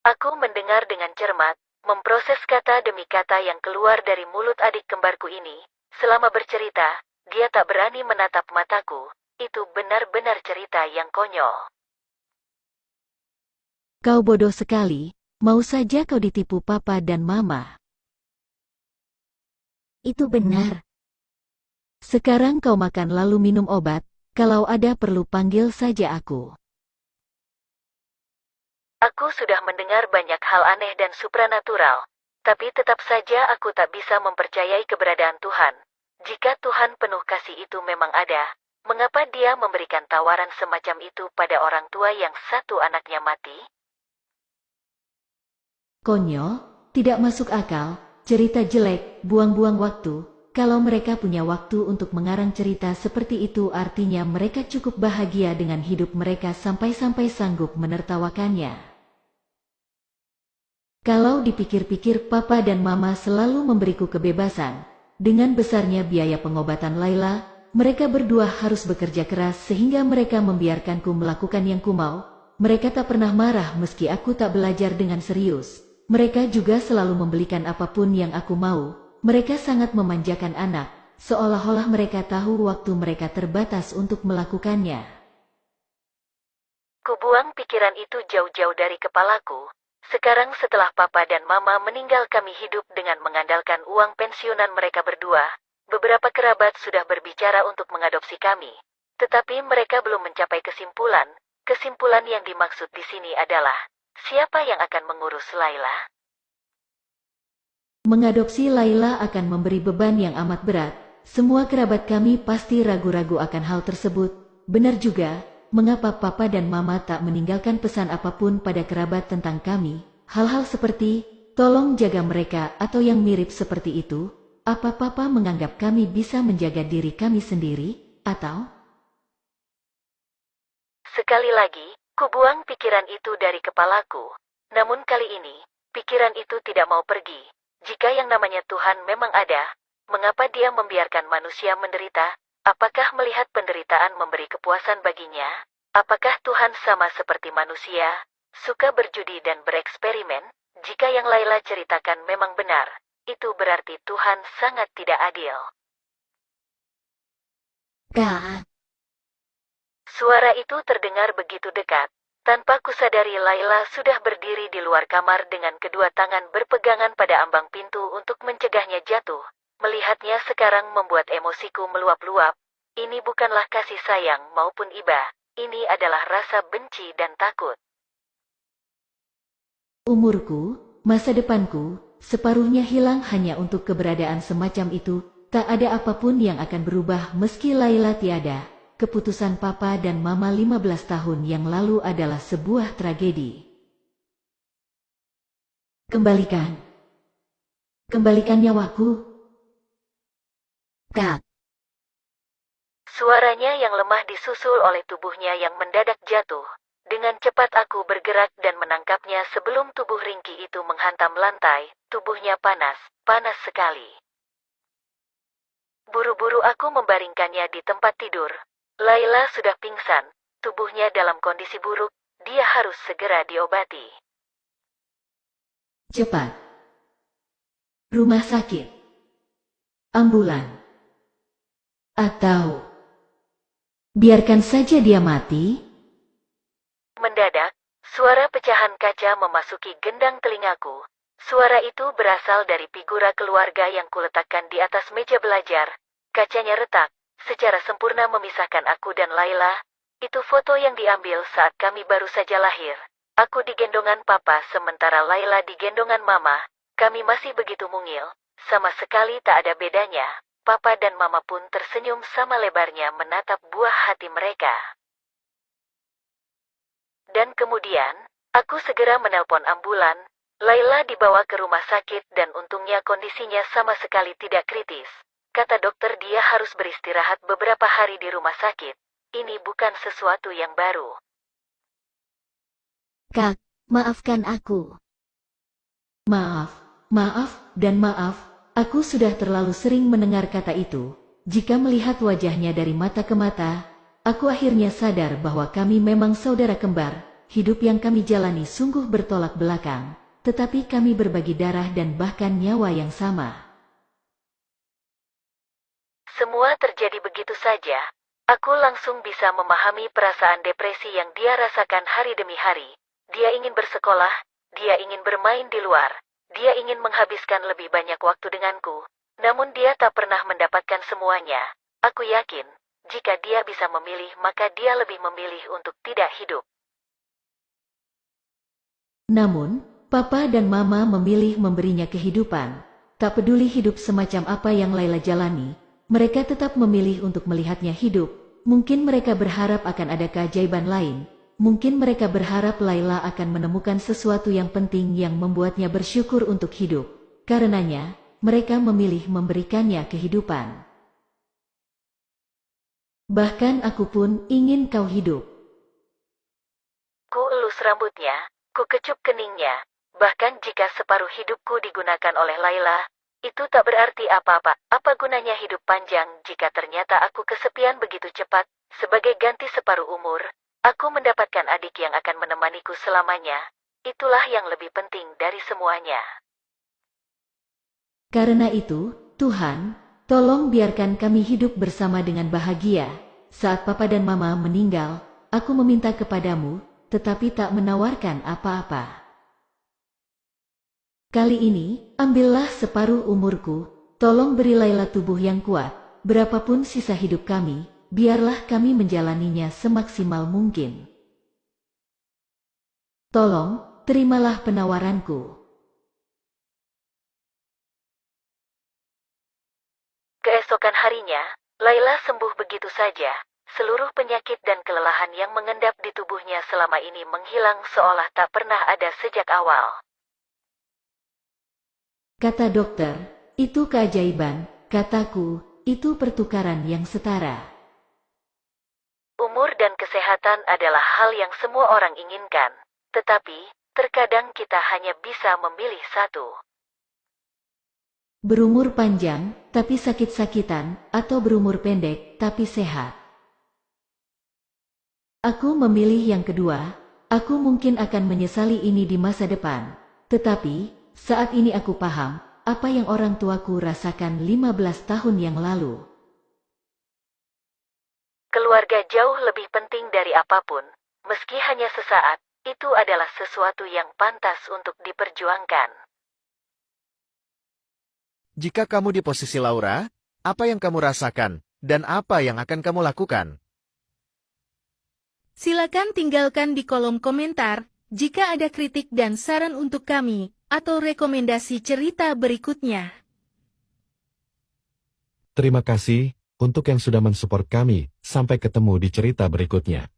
Aku mendengar dengan cermat, memproses kata demi kata yang keluar dari mulut adik kembarku ini. Selama bercerita, dia tak berani menatap mataku. Itu benar-benar cerita yang konyol. Kau bodoh sekali, mau saja kau ditipu papa dan mama. Itu benar. Sekarang kau makan lalu minum obat, kalau ada perlu panggil saja aku. Aku sudah mendengar banyak hal aneh dan supranatural, tapi tetap saja aku tak bisa mempercayai keberadaan Tuhan. Jika Tuhan penuh kasih itu memang ada, mengapa Dia memberikan tawaran semacam itu pada orang tua yang satu anaknya mati? Konyol, tidak masuk akal, cerita jelek, buang-buang waktu. Kalau mereka punya waktu untuk mengarang cerita seperti itu artinya mereka cukup bahagia dengan hidup mereka sampai-sampai sanggup menertawakannya. Kalau dipikir-pikir papa dan mama selalu memberiku kebebasan. Dengan besarnya biaya pengobatan Laila, mereka berdua harus bekerja keras sehingga mereka membiarkanku melakukan yang kumau. Mereka tak pernah marah meski aku tak belajar dengan serius. Mereka juga selalu membelikan apapun yang aku mau. Mereka sangat memanjakan anak, seolah-olah mereka tahu waktu mereka terbatas untuk melakukannya. Kubuang pikiran itu jauh-jauh dari kepalaku. Sekarang setelah papa dan mama meninggal kami hidup dengan mengandalkan uang pensiunan mereka berdua. Beberapa kerabat sudah berbicara untuk mengadopsi kami. Tetapi mereka belum mencapai kesimpulan. Kesimpulan yang dimaksud di sini adalah, siapa yang akan mengurus Laila? Mengadopsi Laila akan memberi beban yang amat berat. Semua kerabat kami pasti ragu-ragu akan hal tersebut. Benar juga, mengapa papa dan mama tak meninggalkan pesan apapun pada kerabat tentang kami. Hal-hal seperti, tolong jaga mereka atau yang mirip seperti itu. Apa papa menganggap kami bisa menjaga diri kami sendiri, atau? Sekali lagi, kubuang pikiran itu dari kepalaku. Namun kali ini, pikiran itu tidak mau pergi. Jika yang namanya Tuhan memang ada, mengapa Dia membiarkan manusia menderita? Apakah melihat penderitaan memberi kepuasan baginya? Apakah Tuhan sama seperti manusia, suka berjudi dan bereksperimen? Jika yang Laila ceritakan memang benar, itu berarti Tuhan sangat tidak adil. Kak, Suara itu terdengar begitu dekat. Tanpa kusadari Laila sudah berdiri di luar kamar dengan kedua tangan berpegangan pada ambang pintu untuk mencegahnya jatuh. Melihatnya sekarang membuat emosiku meluap-luap. Ini bukanlah kasih sayang maupun iba. Ini adalah rasa benci dan takut. Umurku, masa depanku, separuhnya hilang hanya untuk keberadaan semacam itu. Tak ada apapun yang akan berubah meski Laila tiada. Keputusan papa dan mama 15 tahun yang lalu adalah sebuah tragedi. Kembalikan nyawaku. Kak, Suaranya yang lemah disusul oleh tubuhnya yang mendadak jatuh. Dengan cepat aku bergerak dan menangkapnya sebelum tubuh ringkih itu menghantam lantai. Tubuhnya panas, panas sekali. Buru-buru aku membaringkannya di tempat tidur. Laila sudah pingsan, tubuhnya dalam kondisi buruk, dia harus segera diobati. Cepat. Rumah sakit. Ambulan. Atau biarkan saja dia mati. Mendadak, suara pecahan kaca memasuki gendang telingaku. Suara itu berasal dari figura keluarga yang kuletakkan di atas meja belajar. Kacanya retak, secara sempurna memisahkan aku dan Laila. Itu foto yang diambil saat kami baru saja lahir. Aku di gendongan papa sementara Laila di gendongan mama. Kami masih begitu mungil, sama sekali tak ada bedanya. Papa dan mama pun tersenyum sama lebarnya menatap buah hati mereka. Dan kemudian, aku segera menelpon ambulan. Laila dibawa ke rumah sakit dan untungnya kondisinya sama sekali tidak kritis. Kata dokter dia harus beristirahat beberapa hari di rumah sakit. Ini bukan sesuatu yang baru. Kak, maafkan aku. Maaf, dan maaf. Aku sudah terlalu sering mendengar kata itu. Jika melihat wajahnya dari mata ke mata, aku akhirnya sadar bahwa kami memang saudara kembar. hidup yang kami jalani sungguh bertolak belakang, tetapi kami berbagi darah dan bahkan nyawa yang sama. Semua terjadi begitu saja. Aku langsung bisa memahami perasaan depresi yang dia rasakan hari demi hari. Dia ingin bersekolah, dia ingin bermain di luar, dia ingin menghabiskan lebih banyak waktu denganku, namun dia tak pernah mendapatkan semuanya. Aku yakin, jika dia bisa memilih maka dia lebih memilih untuk tidak hidup. Namun, Papa dan Mama memilih memberinya kehidupan. Tak peduli hidup semacam apa yang Laila jalani, mereka tetap memilih untuk melihatnya hidup. Mungkin mereka berharap akan ada keajaiban lain. Mungkin mereka berharap Laila akan menemukan sesuatu yang penting yang membuatnya bersyukur untuk hidup. Karenanya, mereka memilih memberikannya kehidupan. Bahkan aku pun ingin kau hidup. Ku elus rambutnya, ku kecup keningnya. Bahkan jika separuh hidupku digunakan oleh Laila, itu tak berarti apa-apa. Apa gunanya hidup panjang jika ternyata aku kesepian begitu cepat? Sebagai ganti separuh umur, aku mendapatkan adik yang akan menemaniku selamanya. Itulah yang lebih penting dari semuanya. Karena itu, Tuhan, tolong biarkan kami hidup bersama dengan bahagia. Saat Papa dan Mama meninggal, aku meminta kepadamu, tetapi tak menawarkan apa-apa. Kali ini, ambillah separuh umurku, tolong beri Laila tubuh yang kuat, berapapun sisa hidup kami, biarlah kami menjalaninya semaksimal mungkin. Tolong, terimalah penawaranku. Keesokan harinya, Laila sembuh begitu saja. Seluruh penyakit dan kelelahan yang mengendap di tubuhnya selama ini menghilang seolah tak pernah ada sejak awal. Kata dokter, itu keajaiban, kataku, itu pertukaran yang setara. Umur dan kesehatan adalah hal yang semua orang inginkan, tetapi terkadang kita hanya bisa memilih satu. Berumur panjang, tapi sakit-sakitan, atau berumur pendek, tapi sehat. Aku memilih yang kedua. Aku mungkin akan menyesali ini di masa depan. Tetapi, saat ini aku paham, apa yang orang tuaku rasakan 15 tahun yang lalu. Keluarga jauh lebih penting dari apapun, meski hanya sesaat, itu adalah sesuatu yang pantas untuk diperjuangkan. Jika kamu di posisi Laura, apa yang kamu rasakan, dan apa yang akan kamu lakukan? Silakan tinggalkan di kolom komentar, jika ada kritik dan saran untuk kami, atau rekomendasi cerita berikutnya. Terima kasih untuk yang sudah mensupport kami. Sampai ketemu di cerita berikutnya.